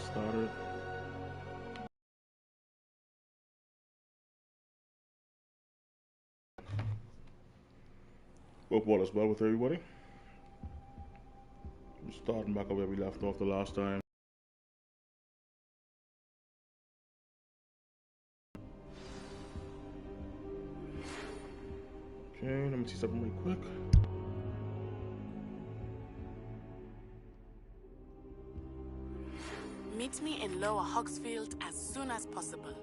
Started. Hope all is well with everybody. We're starting back up where we left off the last time. Okay, let me see something really quick. Meet me in Lower Hogsfield as soon as possible.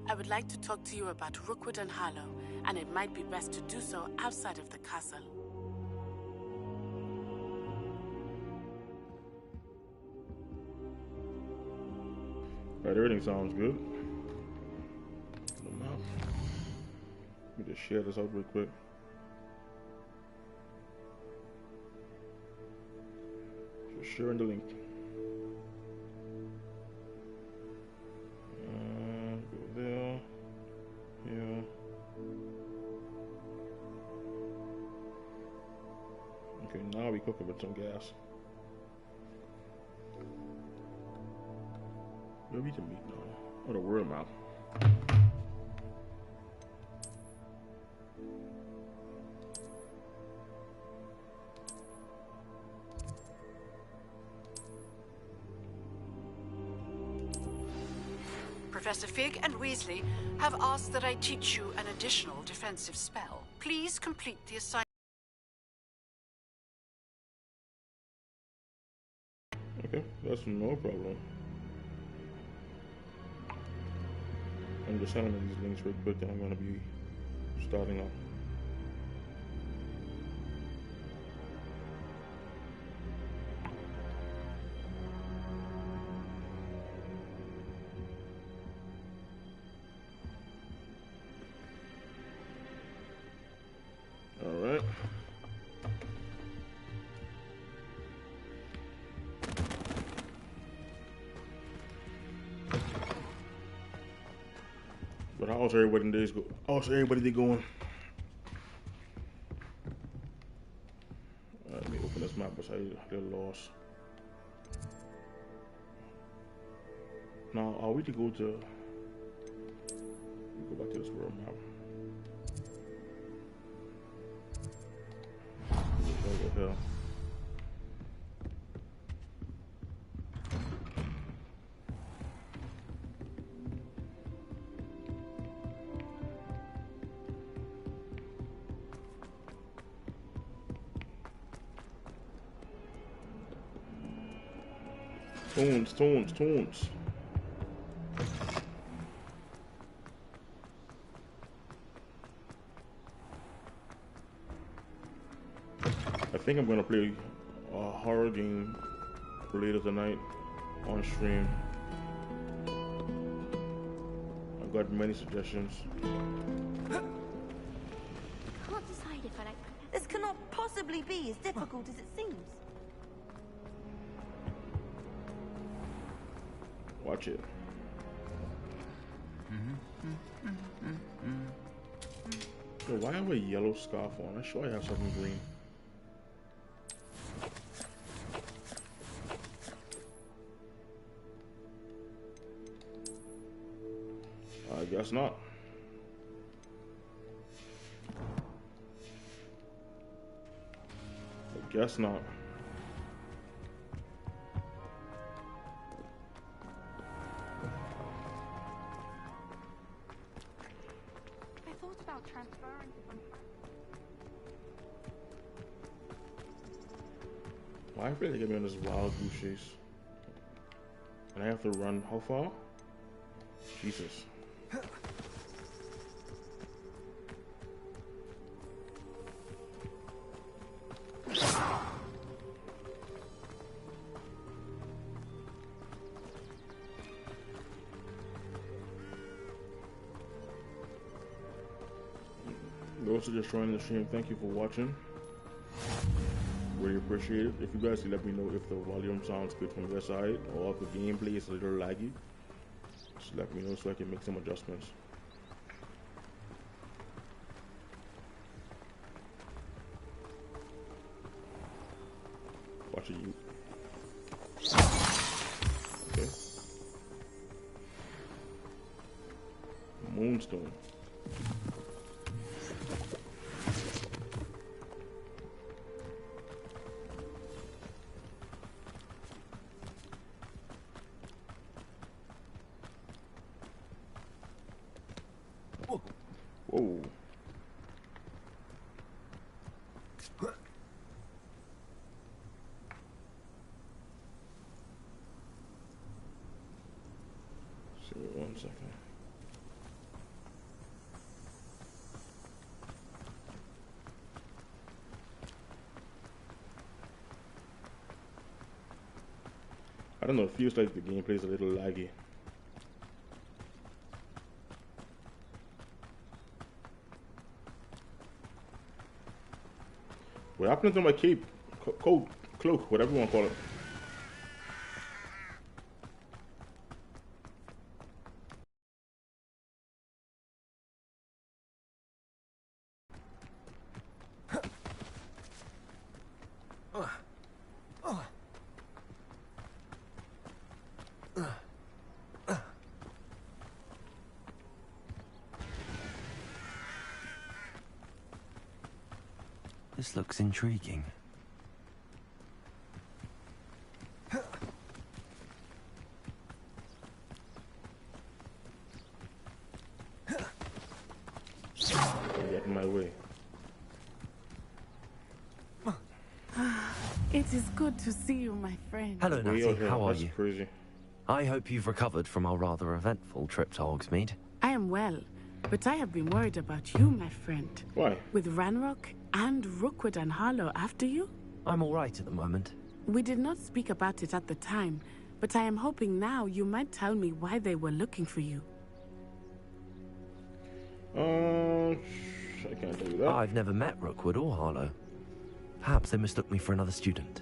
I would like to talk to you about Rookwood and Harlow, and it might be best to do so outside of the castle. Right, everything sounds good. Let me just share this out real quick. Just sharing the link. Go there. Here. Okay, now we cooking with some gas. Where we can meet now? Oh, the word map. Professor Fig and Weasley have asked that I teach you an additional defensive spell. Please complete the assignment. Okay, that's no problem. I'm just sending these links real quick and I'm going to be starting up. Alright. But how's everybody days go? How's everybody day going? Let me open this map beside the lost. Now, are we to go to? Go back to this world map. What the hell? Tones. I think I'm gonna play a horror game later tonight on stream. I've got many suggestions. I can't decide if I like. This cannot possibly be as difficult as it seems. Watch it. Yo, why have a yellow scarf on? I'm sure I have something green. I guess not. I guess not. Why I feel like I'm on this wild goose chase? And I have to run how far? Jesus. Those who just joined the stream, thank you for watching. Really appreciate it. If you guys could let me know if the volume sounds good from your side or if the gameplay is a little laggy, just let me know so I can make some adjustments. Watch it, you. Okay. stone. Whoa. So 1 second. I don't know, it feels like the gameplay is a little laggy. What happened to my cape? Coat, cloak, whatever you want to call it. This looks intriguing. Get in my way. It is good to see you, my friend. Hello, Natty. How are That's you? crazy. I hope you've recovered from our rather eventful trip to Hogsmeade. I am well, but I have been worried about you, my friend. Why? With Ranrock and Rookwood and Harlow after you? I'm all right at the moment. We did not speak about it at the time, but I am hoping now you might tell me why they were looking for you. I can't tell you that. I've never met Rookwood or Harlow. Perhaps they mistook me for another student.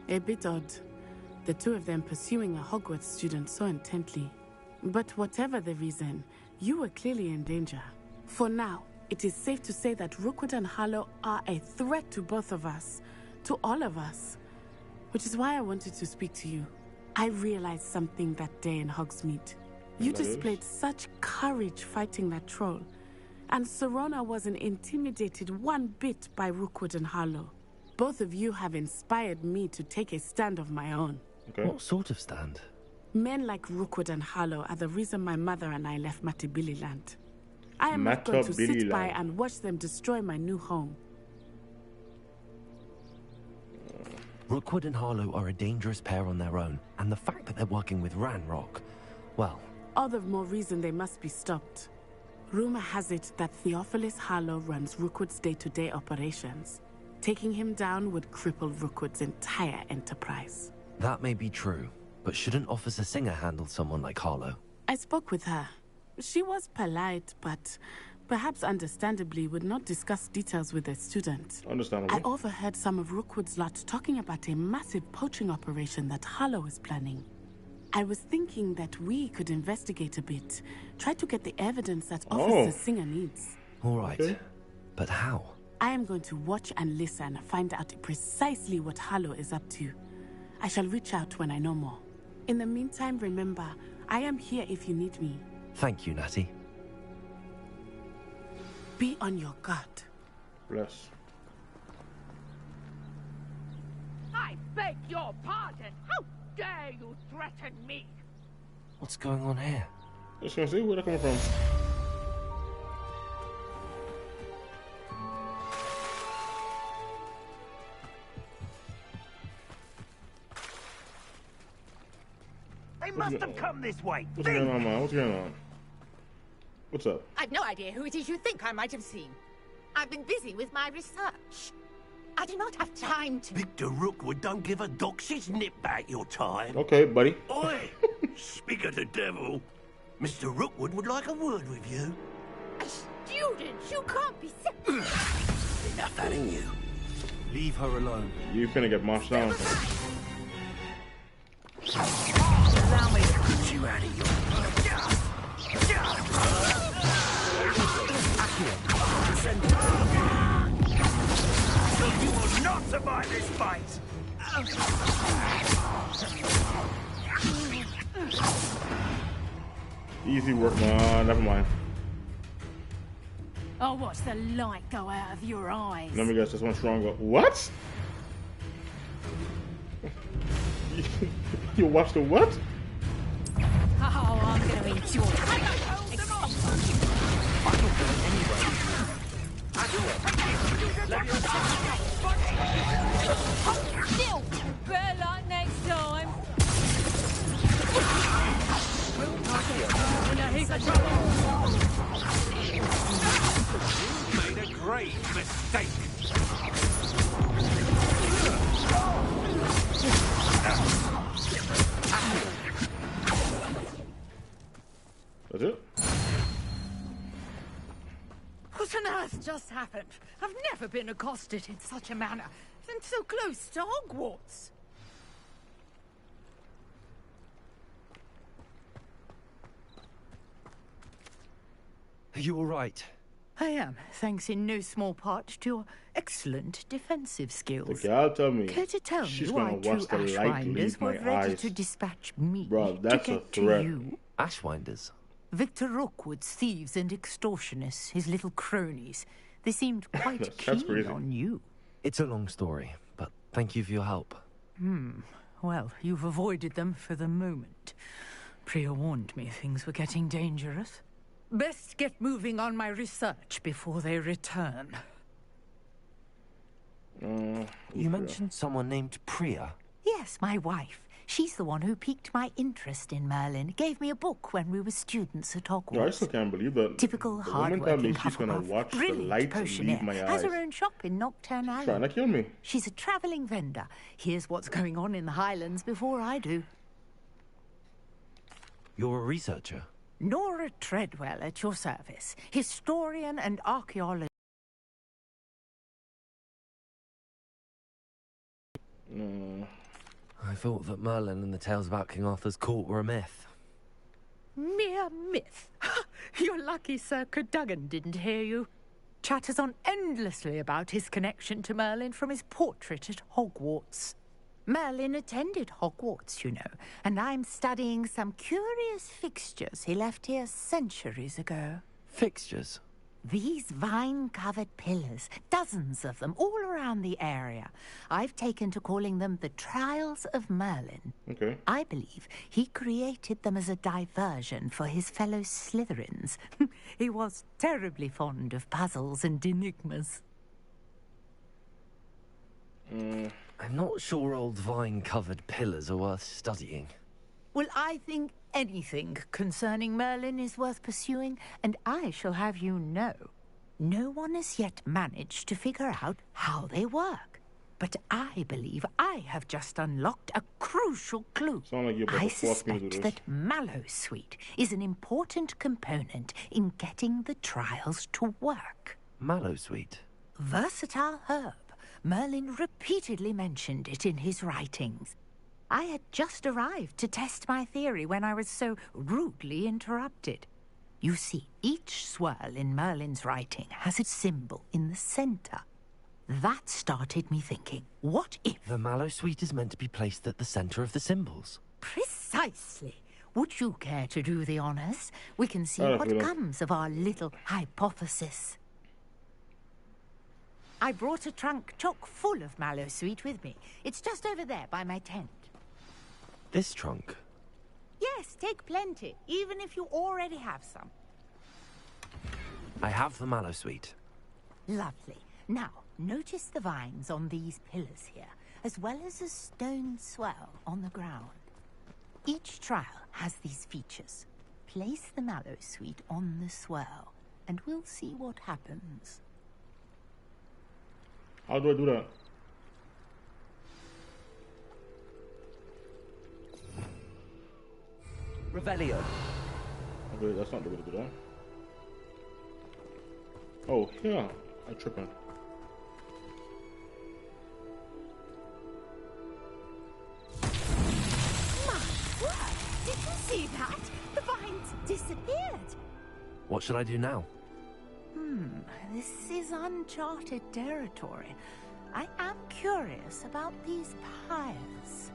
A bit odd. The two of them pursuing a Hogwarts student so intently. But whatever the reason, you were clearly in danger. For now, it is safe to say that Rookwood and Harlow are a threat to both of us. To all of us. Which is why I wanted to speak to you. I realized something that day in Hogsmeade. You displayed such courage fighting that troll. And Serona wasn't intimidated one bit by Rookwood and Harlow. Both of you have inspired me to take a stand of my own. Okay. What sort of stand? Men like Rookwood and Harlow are the reason my mother and I left Matabili Land. I am not going to sit by and watch them destroy my new home. Rookwood and Harlow are a dangerous pair on their own, and the fact that they're working with Ranrock, well... All the more reason they must be stopped. Rumor has it that Theophilus Harlow runs Rookwood's day-to-day operations. Taking him down would cripple Rookwood's entire enterprise. That may be true, but shouldn't Officer Singer handle someone like Harlow? I spoke with her. She was polite, but perhaps understandably would not discuss details with a student. Understandable. I overheard some of Rookwood's lot talking about a massive poaching operation that Harlow is planning. I was thinking that we could investigate a bit, try to get the evidence that Officer Singer needs. All right, Okay. But how? I am going to watch and listen, find out precisely what Harlow is up to. I shall reach out when I know more. In the meantime, remember, I am here if you need me. Thank you, Natty. Be on your guard. Bless. I beg your pardon. How dare you threaten me? What's going on here? Just gonna see where they're coming from. They must have come this way. What's going on, man? What's going on? What's up? I've no idea who it is you think I might have seen. I've been busy with my research. I do not have time to... Victor Rookwood don't give a doxy's nip back your time. Okay, buddy. Oi! Speak of the devil. Mr. Rookwood would like a word with you. A student? You can't be... Enough that in you. Leave her alone. You finna get marched down. Allow me to put you out of your... You will not survive this fight! Easy work, man. Never mind. I'll watch the light go out of your eyes. Let me guess, this one's stronger. What? You watch the what? Oh, I'm going to enjoy it. Still, better luck next time. In a heap of trouble. Made a great mistake. That's it? What on earth just happened? I've never been accosted in such a manner, and so close to Hogwarts. Are you all right? I am, thanks in no small part to your excellent defensive skills. The gal tell me Care to tell she's me why gonna two watch the light Ashwinders leave were my ready eyes. to dispatch me Bro, to that's a get to threat. you? Ashwinders? Victor Rookwood's thieves and extortionists, his little cronies. They seemed quite That's keen crazy. on you. It's a long story, but thank you for your help. Well, you've avoided them for the moment. Priya warned me things were getting dangerous. Best get moving on my research before they return. You mentioned someone named Priya. Yes, my wife. She's the one who piqued my interest in Merlin. Gave me a book when we were students at Hogwarts. No, I still can't believe that. Typical the woman told me hard-working she's gonna Hufflepuff. watch the Brilliant lights potionaire. leave my Has eyes. her own shop in Nocturne Alley. Trying to kill me. She's a travelling vendor. Here's what's going on in the Highlands before I do. You're a researcher. Nora Treadwell at your service. Historian and archaeologist. I thought that Merlin and the tales about King Arthur's court were a myth. Mere myth. You're lucky Sir Cadogan didn't hear you. Chatters on endlessly about his connection to Merlin from his portrait at Hogwarts. Merlin attended Hogwarts, you know, and I'm studying some curious fixtures he left here centuries ago. Fixtures? These vine-covered pillars, dozens of them, all around the area. I've taken to calling them the Trials of Merlin. Okay. I believe he created them as a diversion for his fellow Slytherins. He was terribly fond of puzzles and enigmas. I'm not sure old vine-covered pillars are worth studying. Well, I think anything concerning Merlin is worth pursuing, and I shall have you know, no one has yet managed to figure out how they work. But I believe I have just unlocked a crucial clue. Sound like you're about I to force me to do suspect this. that Mallowsweet is an important component in getting the trials to work. Mallowsweet? Versatile herb. Merlin repeatedly mentioned it in his writings. I had just arrived to test my theory when I was so rudely interrupted. You see, each swirl in Merlin's writing has its symbol in the center. That started me thinking, what if... The Mallowsweet is meant to be placed at the center of the symbols. Precisely. Would you care to do the honors? We can see Oh, what yeah. comes of our little hypothesis. I brought a trunk chock full of Mallowsweet with me. It's just over there by my tent. This trunk? Yes, take plenty, even if you already have some. I have the Mallowsweet. Lovely. Now, notice the vines on these pillars here, as well as a stone swell on the ground. Each trial has these features. Place the Mallowsweet on the swell, and we'll see what happens. How do I do that? Revelio. Okay, that's not the way to do that. Oh, yeah. I'm tripping. My word! Did you see that? The vines disappeared. What should I do now? This is uncharted territory. I am curious about these pyres.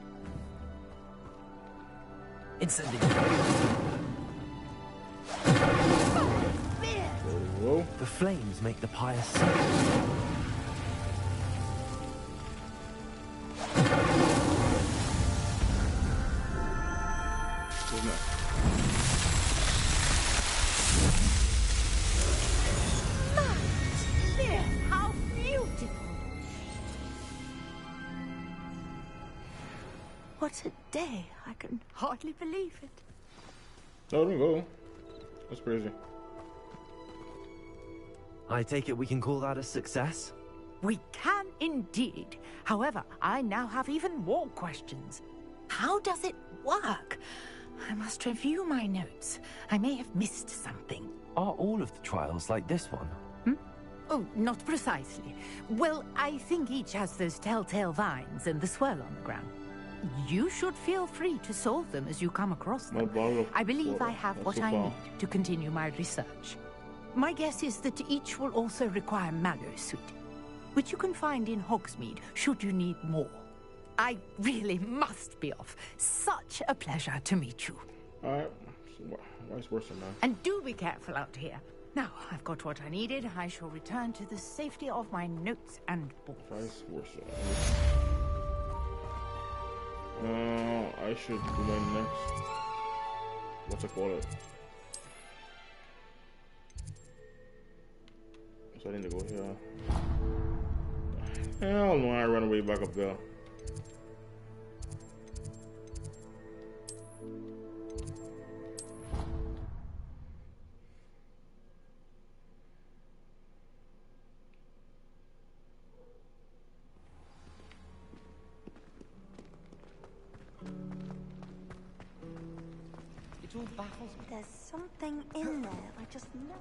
Incendiary. The flames make the pyre so... How beautiful! What a day. I can hardly believe it. Oh, there we go. That's crazy. I take it we can call that a success? We can indeed. However, I now have even more questions. How does it work? I must review my notes. I may have missed something. Are all of the trials like this one? Oh, not precisely. Well, I think each has those telltale vines and the swirl on the ground. You should feel free to solve them as you come across them. I believe I have what I need to continue my research. My guess is that each will also require Mallow Sweet, which you can find in Hogsmeade should you need more. I really must be off. Such a pleasure to meet you. Alright, vice versa, man. And do be careful out here. Now, I've got what I needed. I shall return to the safety of my notes and books. Vice versa. I should do my next. What's it called? So I need to go here. Hell no, I run away back up there. It all baffles me. There's something in there, I just know.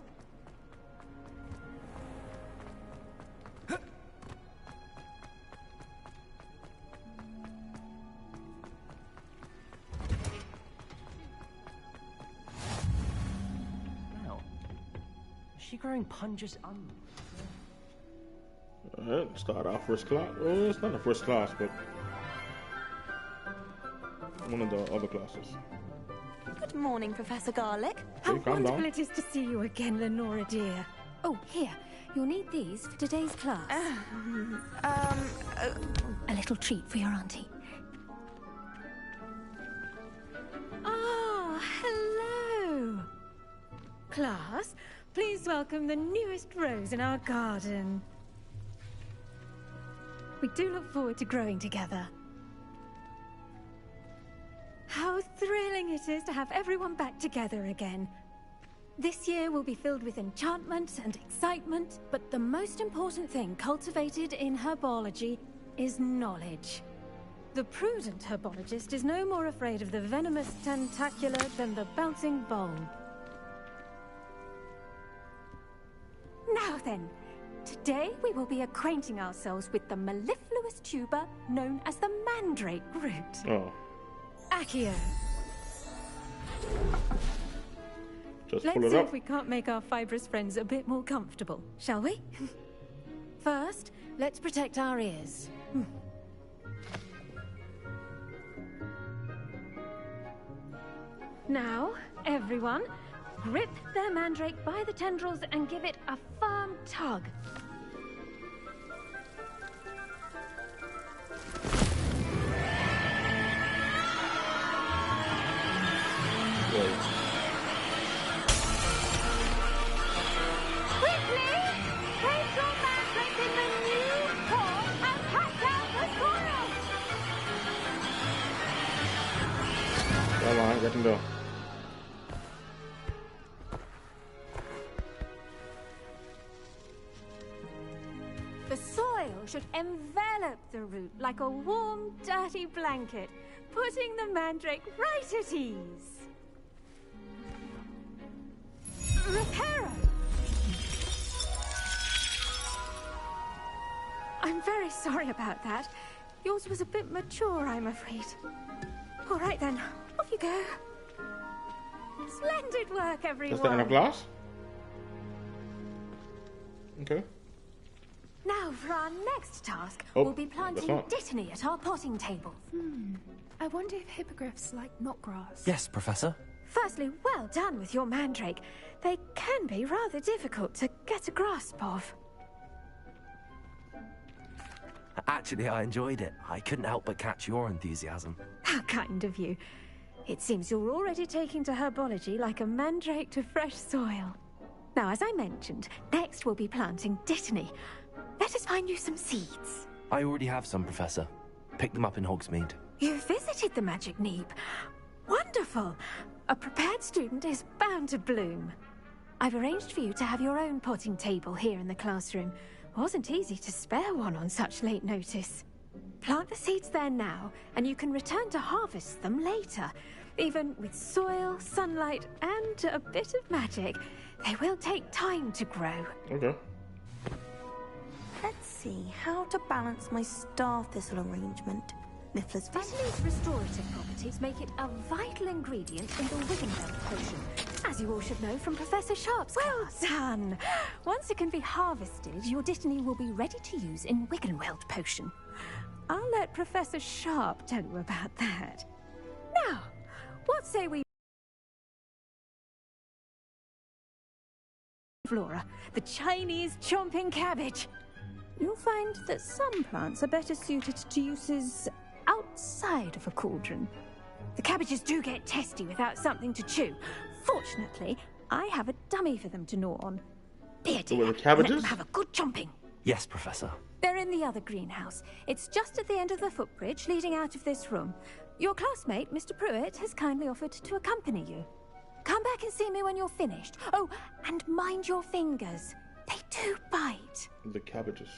Wow. Is she growing punches on? Alright, start our first class. Oh, it's not the first class, but one of the other classes. Good morning, Professor Garlick. How Okay, calm wonderful down. it is to see you again, Lenora dear. Oh, here. You'll need these for today's class. A little treat for your auntie. Ah, hello. Class, please welcome the newest rose in our garden. We do look forward to growing together. How thrilling it is to have everyone back together again. This year will be filled with enchantment and excitement, but the most important thing cultivated in herbology is knowledge. The prudent herbologist is no more afraid of the venomous tentacula than the bouncing bulb. Now then, today we will be acquainting ourselves with the mellifluous tuber known as the mandrake root. Oh, Accio. just Let's pull it see up. if we can't make our fibrous friends a bit more comfortable, shall we? First, let's protect our ears. Now, everyone, grip their mandrake by the tendrils and give it a firm tug. Wait. Quickly! Place your mandrake in the new pot and pack out the soil! Come on, get him go. The soil should envelop the root like a warm, dirty blanket, putting the mandrake right at ease. Reparo! I'm very sorry about that. Yours was a bit mature, I'm afraid. All right then, off you go. Splendid work, everyone. That's the end of class? Okay. Now for our next task, Oh, we'll be planting that's not- dittany at our potting tables. I wonder if hippogriffs like knotgrass. Yes, Professor. Firstly, well done with your mandrake. They can be rather difficult to get a grasp of. Actually, I enjoyed it. I couldn't help but catch your enthusiasm. How kind of you. It seems you're already taking to herbology like a mandrake to fresh soil. Now, as I mentioned, next we'll be planting Dittany. Let us find you some seeds. I already have some, Professor. Picked them up in Hogsmeade. You visited the Magic Neep. Wonderful. A prepared student is bound to bloom. I've arranged for you to have your own potting table here in the classroom. Wasn't easy to spare one on such late notice. Plant the seeds there now, and you can return to harvest them later. Even with soil, sunlight, and a bit of magic, they will take time to grow. Okay. Let's see how to balance my star thistle arrangement. Niffler's Dittany's restorative properties make it a vital ingredient in the Wiggenweld potion, as you all should know from Professor Sharp's class. Well done! Once it can be harvested, your Dittany will be ready to use in Wiggenweld potion. I'll let Professor Sharp tell you about that. Now, what say we... Flora, the Chinese chomping cabbage. You'll find that some plants are better suited to uses outside of a cauldron. The cabbages do get testy without something to chew. Fortunately, I have a dummy for them to gnaw on. Here, dear, the cabbages? let them have a good chomping. Yes, Professor. They're in the other greenhouse. It's just at the end of the footbridge leading out of this room. Your classmate, Mr. Pruitt, has kindly offered to accompany you. Come back and see me when you're finished. Oh, and mind your fingers. They do bite. The cabbages.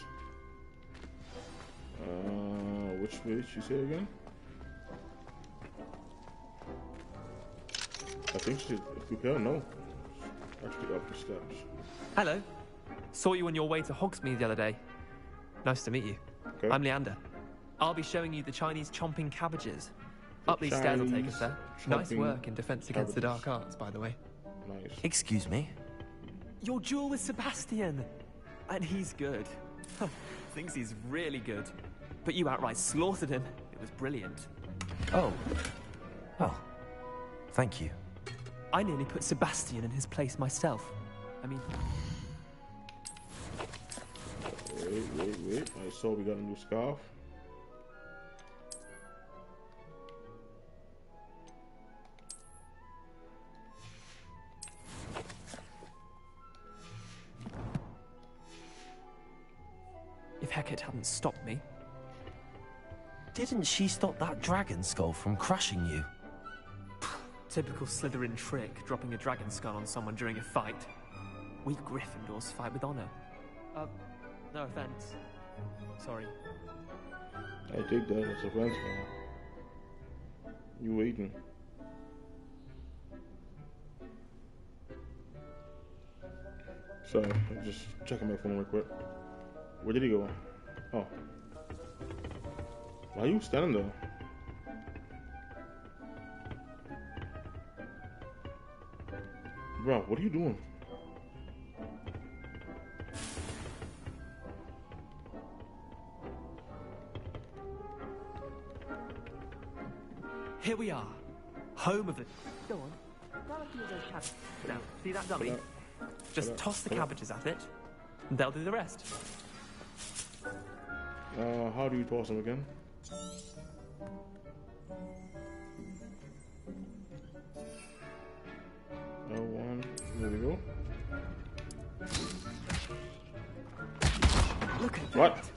Which way did she say again? I think she, if we can, no. Actually up the steps. Hello. Saw you on your way to Hogsmeade the other day. Nice to meet you. Okay. I'm Leander. I'll be showing you the Chinese chomping cabbages. Up these stairs will take us there. Nice work in Defense Against the Dark Arts, by the way. Nice. Excuse me? Your duel with Sebastian. And he's good. Thinks he's really good. But you outright slaughtered him. It was brilliant. Oh. Well, thank you. I nearly put Sebastian in his place myself. I mean... Wait. I saw we got a new scarf. If Hecate hadn't stopped me... Didn't she stop that dragon skull from crushing you? Typical Slytherin trick, dropping a dragon skull on someone during a fight. We Gryffindors fight with honor. No offense. Sorry. I take that as offense, man. You waiting. Sorry, I'm just checking my phone real quick. Where did he go? Oh. Why are you standing there? Bro, what are you doing? Here we are. Home of the... Go on. Grab a few of those cabbages. Now, see that dummy? Just toss the cabbages at it, and they'll do the rest. How do you toss them again? L1, there we go. Look at What? that.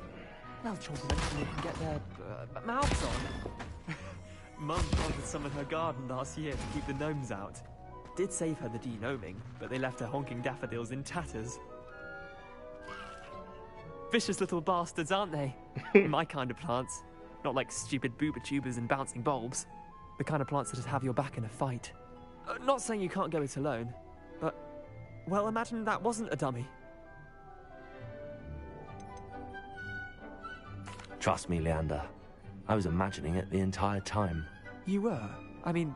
Well, children eventually can get their mouths on. Mum planted some in her garden last year to keep the gnomes out. Did save her the de-gnoming, but they left her honking daffodils in tatters. Vicious little bastards, aren't they? My kind of plants. Not like stupid booba tubers and bouncing bulbs. The kind of plants that'd have your back in a fight. Not saying you can't go it alone, but... Well, imagine that wasn't a dummy. Trust me, Leander. I was imagining it the entire time. You were? I mean,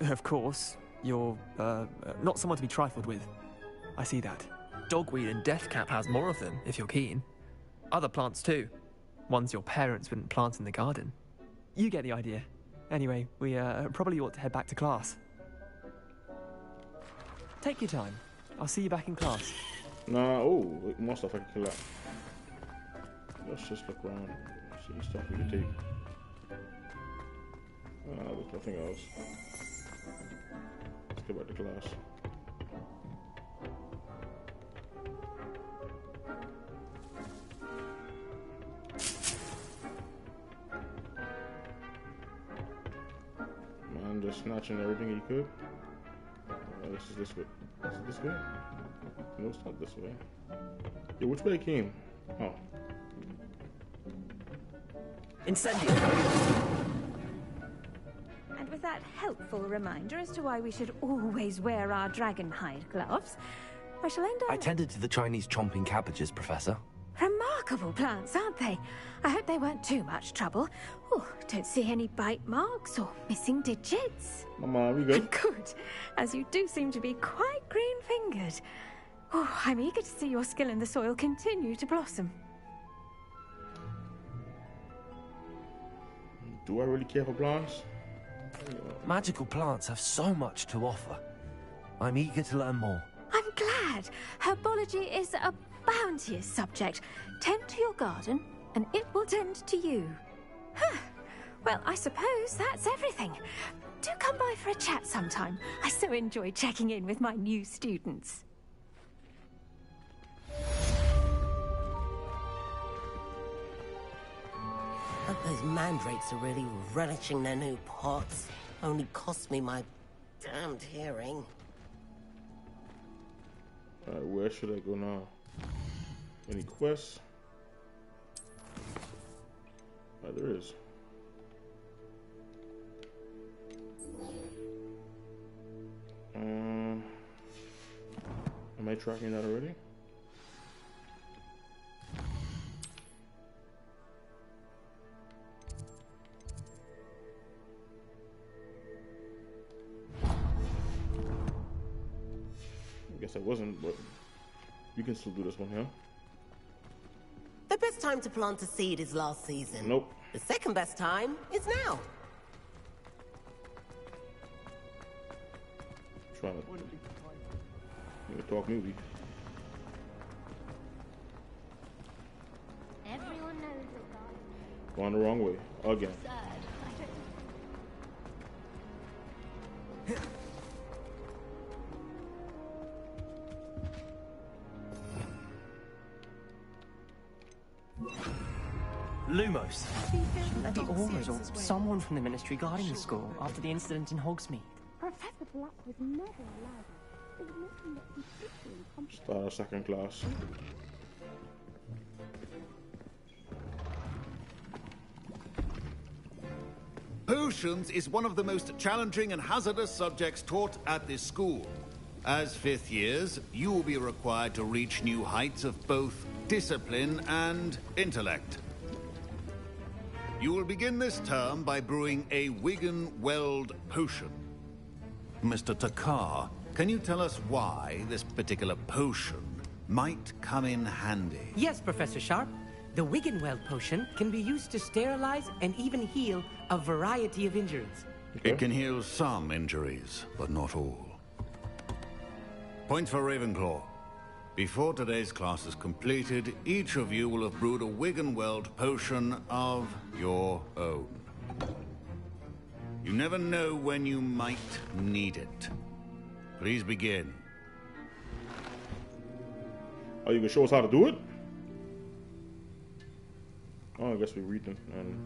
of course, you're, not someone to be trifled with. I see that. Dogweed and deathcap has more of them, if you're keen. Other plants too. Ones your parents wouldn't plant in the garden. You get the idea. Anyway, we probably ought to head back to class. Take your time. I'll see you back in class. Nah, oh, wait, more stuff I can kill that. Let's just look around. See stuff we can take. There's nothing else. Let's get back to class. Man, just snatching everything he could. This is this way. Is it this way? No, it's not this way. Yeah, which way it came? Oh. Incendio! And with that helpful reminder as to why we should always wear our dragon hide gloves, I shall end up... I tended to the Chinese chomping cabbages, Professor. Remarkable plants, aren't they? I hope they weren't too much trouble. Oh, don't see any bite marks or missing digits. Mama, we good? Good, as you do seem to be quite green-fingered. Oh, I'm eager to see your skill in the soil continue to blossom. Do I really care for plants? Magical plants have so much to offer. I'm eager to learn more. I'm glad. Herbology is a bounteous subject. Tend to your garden, and it will tend to you. Huh. Well, I suppose that's everything. Do come by for a chat sometime. I so enjoy checking in with my new students. Hope those mandrakes are really relishing their new pots. Only cost me my damned hearing. Alright, where should I go now? Any quests? There is. Am I tracking that already? I guess I wasn't, but you can still do this one here. The best time to plant a seed is last season. Nope. The second best time is now. Trying to talk movie. Everyone knows it, Going the wrong way again. Lumos. Bloody Aurors or someone from the Ministry guarding the school after the incident in Hogsmeade. Professor Black was never allowed. It was nothing that completely incompetent. Start our second class. Potions is one of the most challenging and hazardous subjects taught at this school. As fifth years, you will be required to reach new heights of both discipline and intellect. You will begin this term by brewing a Wigan-Weld potion. Mr. Takar, can you tell us why this particular potion might come in handy? Yes, Professor Sharp. The Wigan-Weld potion can be used to sterilize and even heal a variety of injuries. Okay. It can heal some injuries, but not all. Point for Ravenclaw. Before today's class is completed, each of you will have brewed a Wigan-Weld potion of your own. You never know when you might need it. Please begin. Oh, you can show us how to do it? Oh, I guess we read them and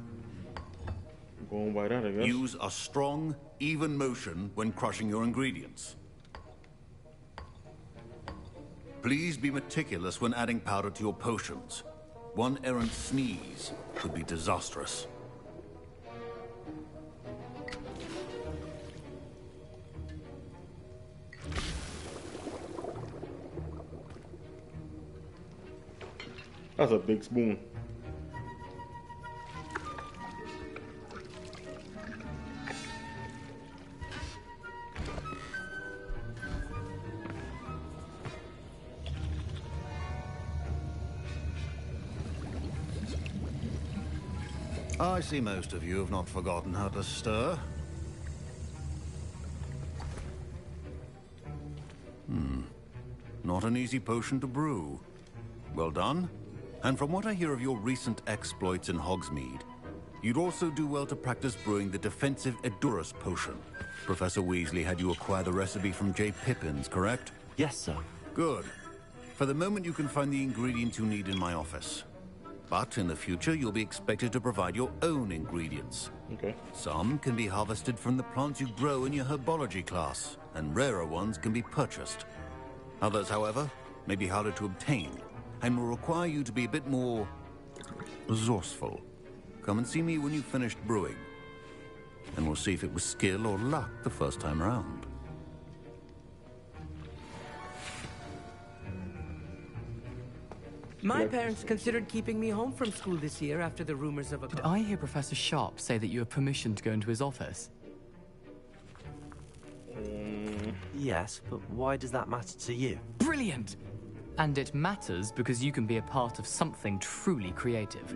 going by that, I guess. Use a strong, even motion when crushing your ingredients. Please be meticulous when adding powder to your potions. One errant sneeze could be disastrous. That's a big spoon. I see most of you have not forgotten how to stir. not an easy potion to brew. Well done. And from what I hear of your recent exploits in Hogsmeade, you'd also do well to practice brewing the defensive Edurus potion. Professor Weasley had you acquire the recipe from J. Pippins, correct? Yes, sir. Good. For the moment, you can find the ingredients you need in my office. But in the future, you'll be expected to provide your own ingredients. Okay. Some can be harvested from the plants you grow in your herbology class, and rarer ones can be purchased. Others, however, may be harder to obtain, and will require you to be a bit more resourceful. Come and see me when you've finished brewing, and we'll see if it was skill or luck the first time round. My parents considered keeping me home from school this year after the rumors of a... Did I hear Professor Sharp say that you have permission to go into his office? Yes, but why does that matter to you? Brilliant! And it matters because you can be a part of something truly creative.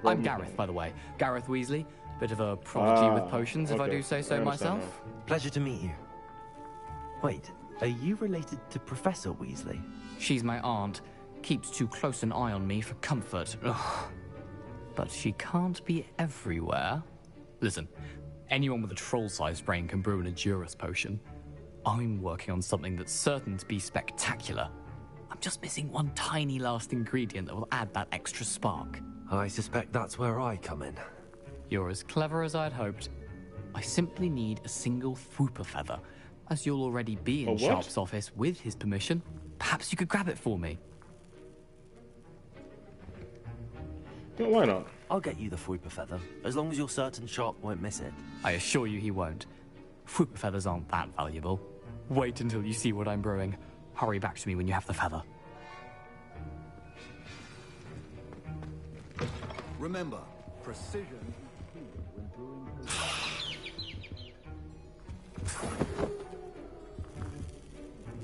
I'm Gareth, by the way. Gareth Weasley. Bit of a prodigy with potions, if I do say so myself. Pleasure to meet you. Wait, are you related to Professor Weasley? She's my aunt. Keeps too close an eye on me for comfort. Ugh. But she can't be everywhere. Listen, anyone with a troll-sized brain can brew an Edurus potion. I'm working on something that's certain to be spectacular. I'm just missing one tiny last ingredient that will add that extra spark. I suspect that's where I come in. You're as clever as I'd hoped. I simply need a single Fwooper feather. As you'll already be in Sharp's office with his permission, perhaps you could grab it for me. Yeah, why not? I'll get you the Fwooper feather, as long as you're certain Sharp won't miss it. I assure you he won't. Fwooper feathers aren't that valuable. Wait until you see what I'm brewing. Hurry back to me when you have the feather. Remember, precision is key when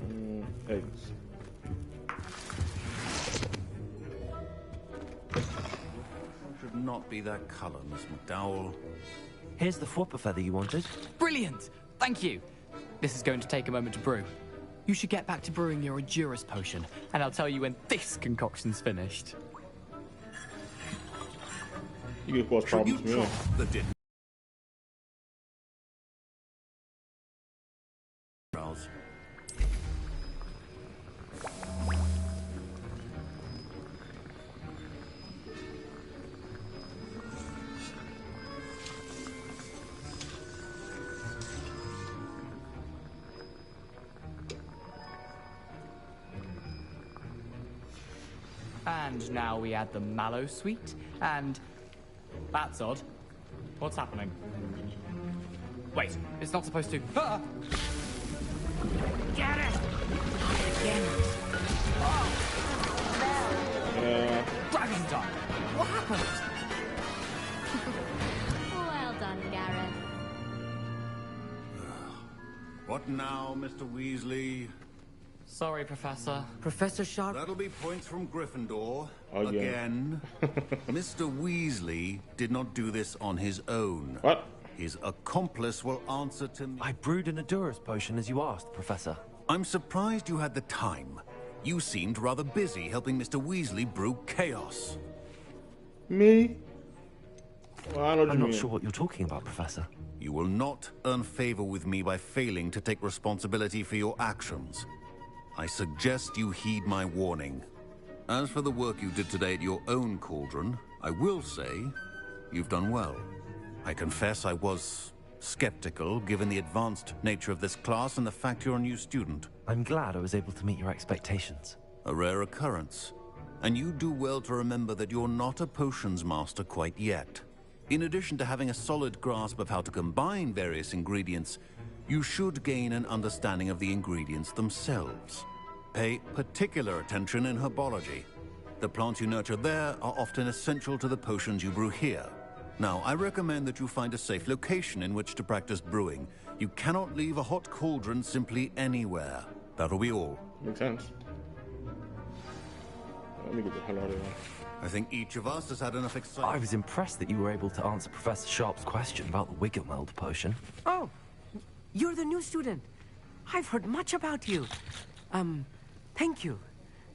brewing. Eggs. Should not be that color, Miss McDowell. Here's the Fwooper feather you wanted. Brilliant! Thank you! This is going to take a moment to brew. You should get back to brewing your Edurus potion, and I'll tell you when this concoction's finished. You could cause problems for me. And now we add the mallow sweet, and... That's odd. What's happening? Wait, it's not supposed to... Ah! Get it! Again. Dragon time! What happened? Well done, Gareth. What now, Mr. Weasley? Sorry, Professor. Professor Sharp? That'll be points from Gryffindor. Again. Mr. Weasley did not do this on his own. What? His accomplice will answer to me. I brewed an Edurus potion as you asked, Professor. I'm surprised you had the time. You seemed rather busy helping Mr. Weasley brew chaos. Me? Well, I'm not sure what you're talking about, Professor. You will not earn favor with me by failing to take responsibility for your actions. I suggest you heed my warning. As for the work you did today at your own cauldron, I will say you've done well. I confess I was skeptical, given the advanced nature of this class and the fact you're a new student. I'm glad I was able to meet your expectations. A rare occurrence. And you do well to remember that you're not a potions master quite yet. In addition to having a solid grasp of how to combine various ingredients, you should gain an understanding of the ingredients themselves. Pay particular attention in herbology. The plants you nurture there are often essential to the potions you brew here. Now, I recommend that you find a safe location in which to practice brewing. You cannot leave a hot cauldron simply anywhere. That'll be all. Makes sense. Let me get the hell out of here. I think each of us has had enough excitement. I was impressed that you were able to answer Professor Sharp's question about the Wiggenweld potion. Oh, you're the new student. I've heard much about you. Thank you.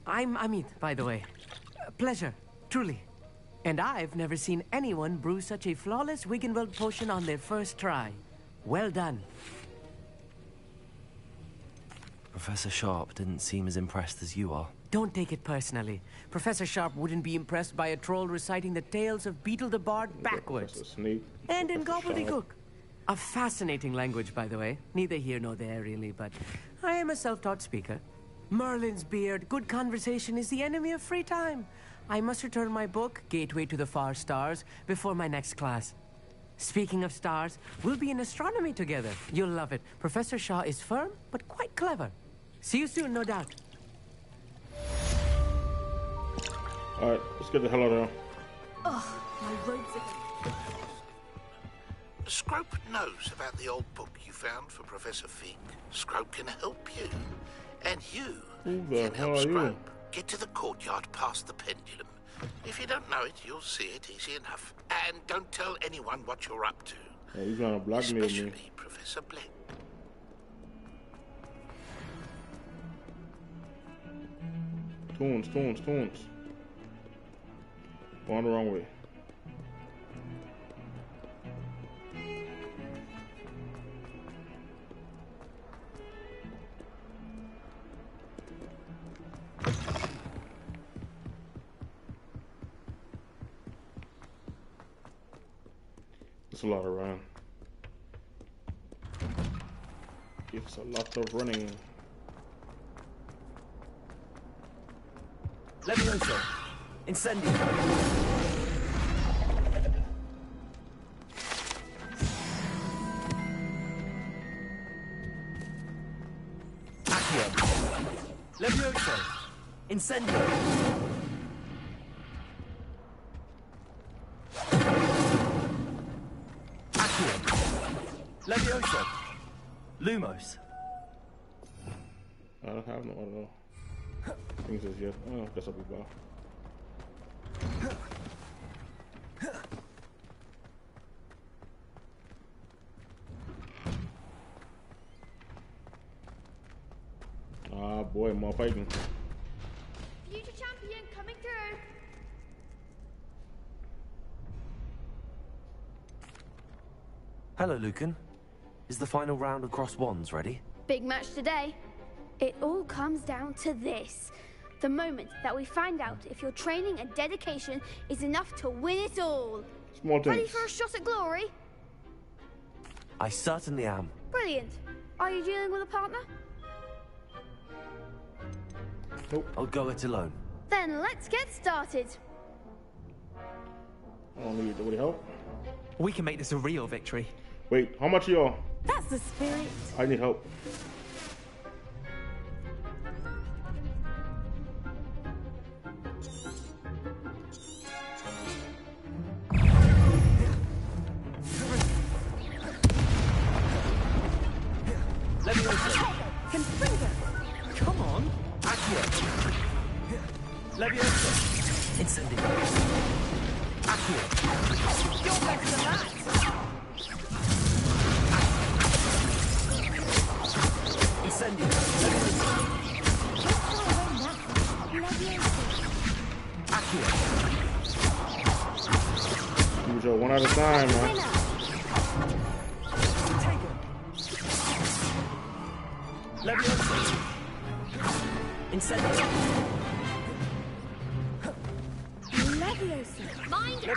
I'm Amit, by the way. Pleasure, truly. And I've never seen anyone brew such a flawless Wiggenweld potion on their first try. Well done. Professor Sharp didn't seem as impressed as you are. Don't take it personally. Professor Sharp wouldn't be impressed by a troll reciting the tales of Beetle the Bard backwards. And in gobbledygook. A fascinating language, by the way. Neither here nor there, really, but I am a self-taught speaker. Merlin's beard, good conversation is the enemy of free time. I must return my book, Gateway to the Far Stars, before my next class. Speaking of stars, we'll be in astronomy together. You'll love it. Professor Shaw is firm, but quite clever. See you soon, no doubt. Alright, let's get the hell out of here. Oh, my robes are... Scrope knows about the old book you found for Professor Fig. Scrope can help you. And you can help Scrope get to the courtyard past the pendulum. If you don't know it, you'll see it easy enough. And don't tell anyone what you're up to. Yeah, he's gonna blackmail Especially me. Professor Blake. Toons. Going the wrong way. It's a lot of running. It's a lot of running. Levioso! Incendio! Accio! Levioso! Incendio! Levioso! Lumos! I don't have no other things as yet. Oh, guess I'll be back. Ah, boy, more fighting. Future champion coming through. Hello, Lucan. Is the final round of Cross Wands ready? Big match today. It all comes down to this. The moment that we find out if your training and dedication is enough to win it all. Small things. Ready for a shot at glory? I certainly am. Brilliant. Are you dealing with a partner? Nope. I'll go it alone. Then let's get started. I don't need nobody help. We can make this a real victory. Wait, how much of y'all? That's the spirit. I need help. Come on. Accio! Levioso! Incendio! Accio! You're better than that. Incendio! Accio! Use your one at a time, man. Levioso! Incendio! Leviosa. Mind your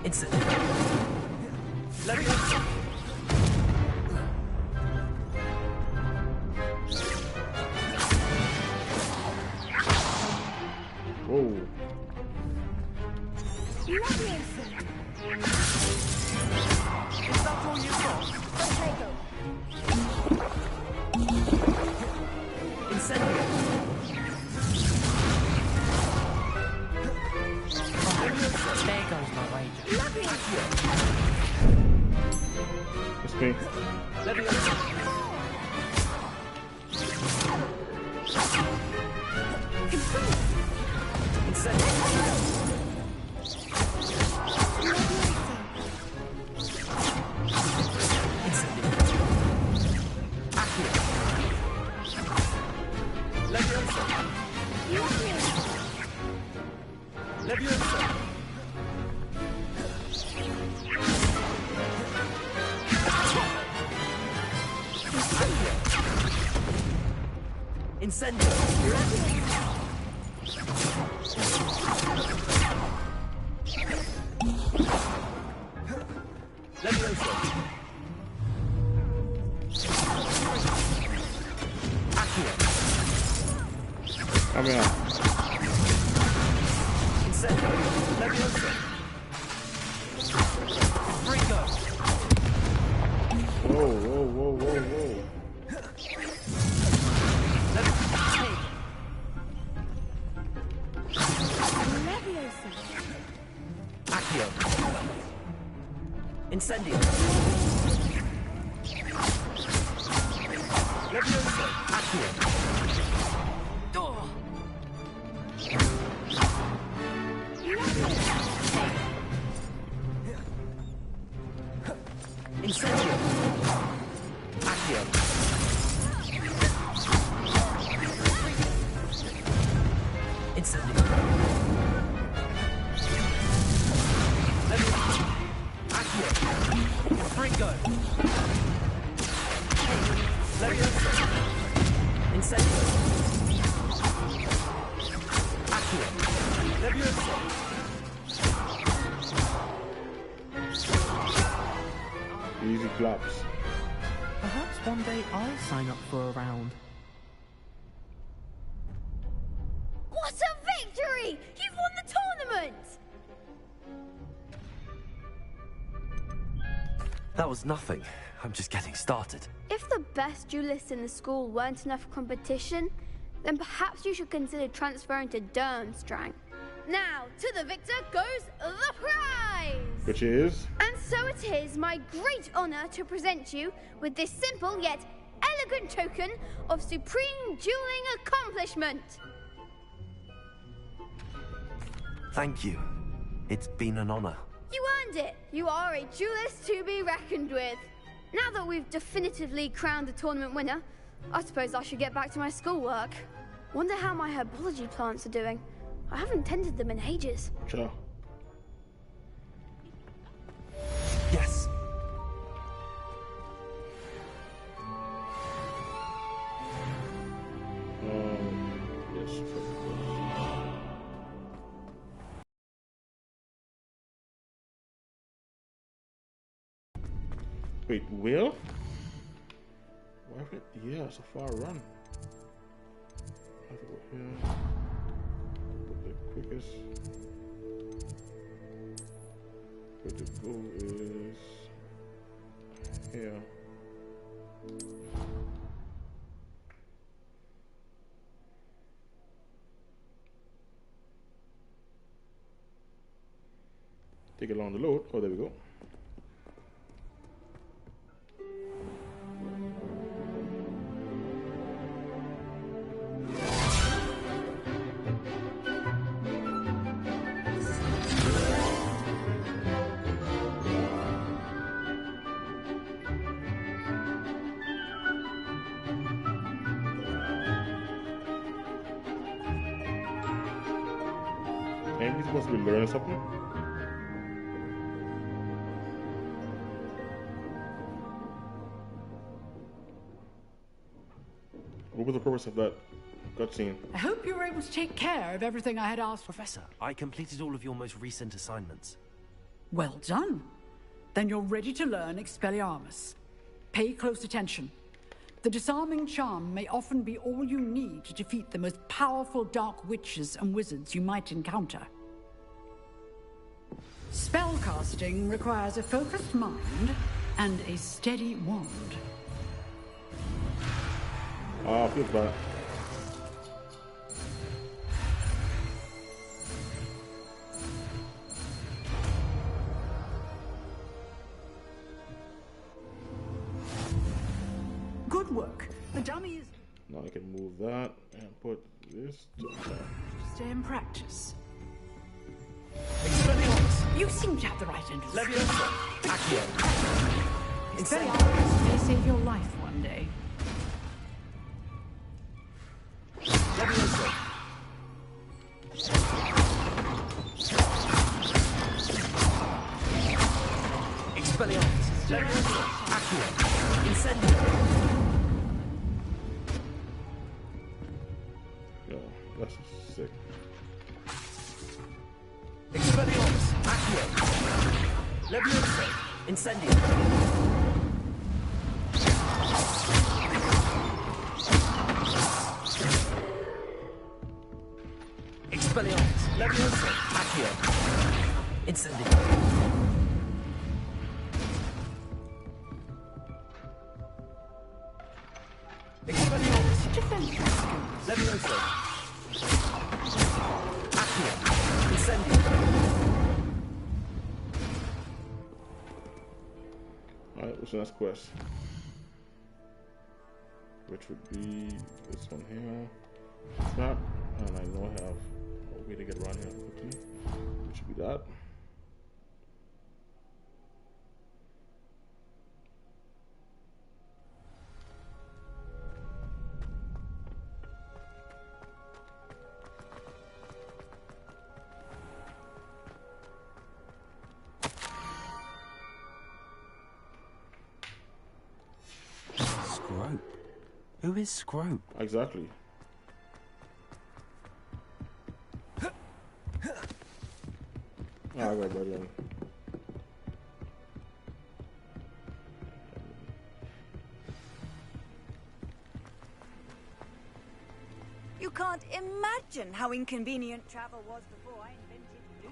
Incendio! Levioso! Whoa. Leviosa. Is that all you've got? Potato. Incendio! There goes my wager. It's me. Levioso! Incendio! Levioso! Accio! I'm out. Incendio! Levioso! Ringo! Whoa, whoa, whoa, whoa, whoa. Accio. Incendio. Levioso. Accio. Door. Incendio. Accio. Incendio. Accio. Ringo. Levioso. Incendio. Accio. Levioso. Easy claps. Perhaps one day I'll sign up for a round. What a victory! You've won the tournament! That was nothing. I'm just getting started. If the best duelists in the school weren't enough for competition, then perhaps you should consider transferring to Durmstrang. Now, to the victor goes the prize! Which is? And so it is my great honor to present you with this simple yet elegant token of supreme dueling accomplishment. Thank you. It's been an honor. You earned it. You are a duelist to be reckoned with. Now that we've definitively crowned the tournament winner, I suppose I should get back to my schoolwork. Wonder how my herbology plants are doing. I haven't tended them in ages. Ciao. Yes. Yes. Wait, Will? Why would it? Yeah, it's a far run. I have to go here. But the quickest way to go is here. Take it along the load. Oh, there we go. Ain't we supposed to be learning something? What was the purpose of that cutscene? I hope you were able to take care of everything I had asked for. Professor, I completed all of your most recent assignments. Well done. Then you're ready to learn Expelliarmus. Pay close attention. The disarming charm may often be all you need to defeat the most powerful dark witches and wizards you might encounter. Spellcasting requires a focused mind and a steady wand. Ah, feels bad. Good work. The dummy is... Now I can move that and put this to stay in practice. You seem to have the right interest. Levioso. Accio. Expelliarmus may save your life one day. Levioso. Expelliarmus. Levioso. Accio. Incendio. That's sick. Expelliarmus, Accio. Levioso, Incendio. Expelliarmus, Levioso, Accio. Incendio. Expelliarmus, Levioso. Accio. Incendio. Alright, what's the next quest? Which would be this one here. Snap, and I know I have a way to get around here quickly. It should be that. Who is Scrope? Exactly. Alright, buddy. You can't imagine how inconvenient travel was before I invented blue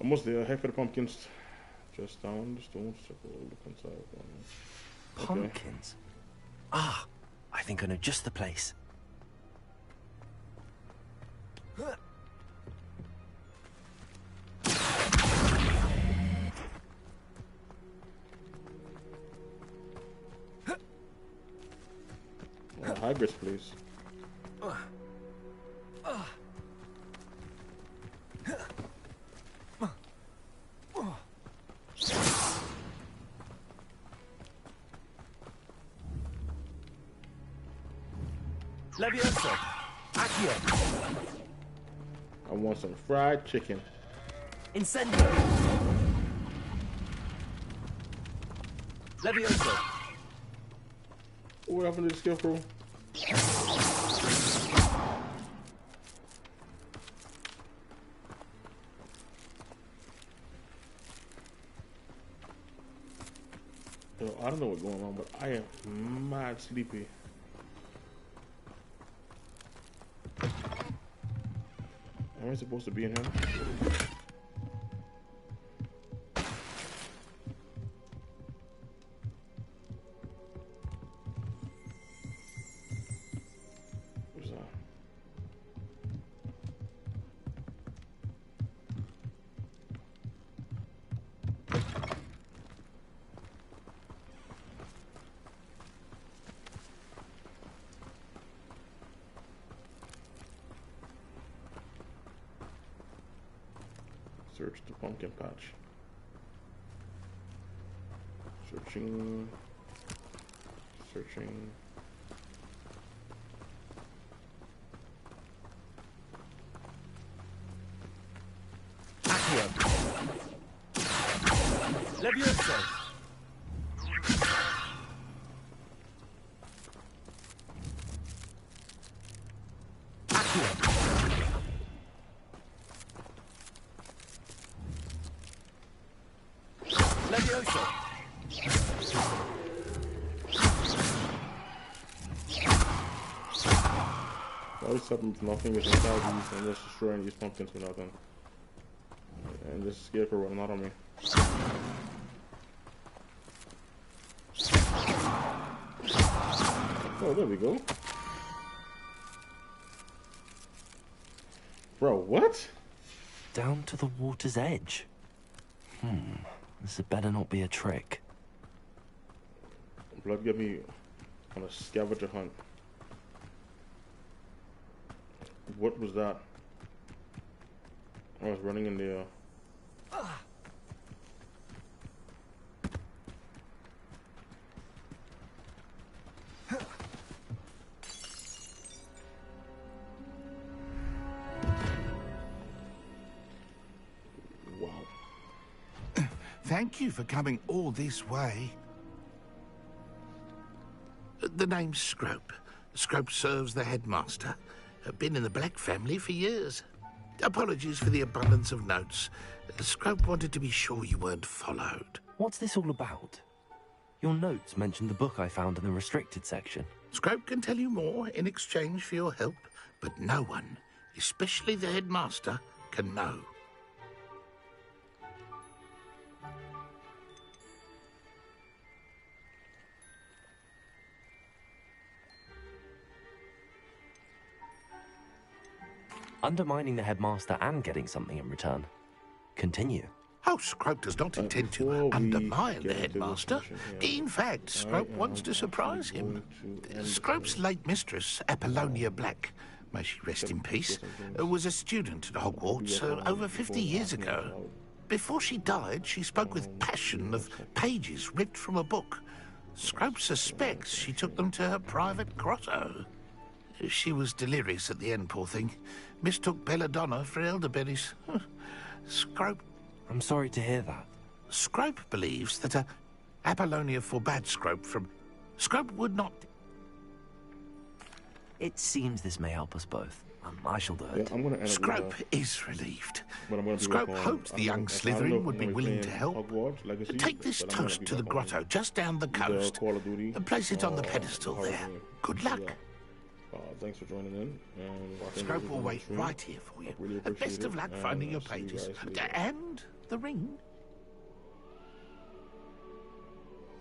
Almost there. Head for the pumpkins. Just down the stone circle. Look inside. Okay. Pumpkins? Ah, I think I know just the place. Hybrids, please. Levioso, Accio. I want some fried chicken. Incendio. Levioso. What happened to the Scarecrow? Yo, I don't know what's going on, but I am mad sleepy. Am I supposed to be in here? What's that? Search the pumpkin patch. Searching. Searching. Accio. Levioso. Accio. Levioso. Why is something nothing is inside these and just destroying these pumpkins for nothing? And this Scarecrow running out on me. Oh, there we go. Bro, what? Down to the water's edge. This had better not be a trick. Blood get me on a scavenger hunt. What was that? I was running in the Thank you for coming all this way. The name's Scrope. Scrope serves the headmaster. Been in the Black family for years. Apologies for the abundance of notes. Scrope wanted to be sure you weren't followed. What's this all about? Your notes mentioned the book I found in the restricted section. Scrope can tell you more in exchange for your help, but no one, especially the headmaster, can know. Undermining the headmaster and getting something in return. Continue. Oh, Scrope does not intend to undermine the headmaster. In fact, Scrope wants to surprise him. Scrope's late mistress, Apollonia Black, may she rest in peace, was a student at Hogwarts over 50 years ago. Before she died, she spoke with passion of pages ripped from a book. Scrope suspects she took them to her private grotto. She was delirious at the end, poor thing. Mistook belladonna for elderberries. Scrope... I'm sorry to hear that. Scrope believes that Apollonia forbade Scrope from... Scrope would not... It seems this may help us both. I shall do it. Scrope is relieved. Scrope hoped the young Slytherin would be willing to help. Take this toast to the grotto just down the coast and place it on the pedestal there. Good luck. Thanks for joining in. Scrope will wait right here for you. Best of luck finding your pages. And the ring.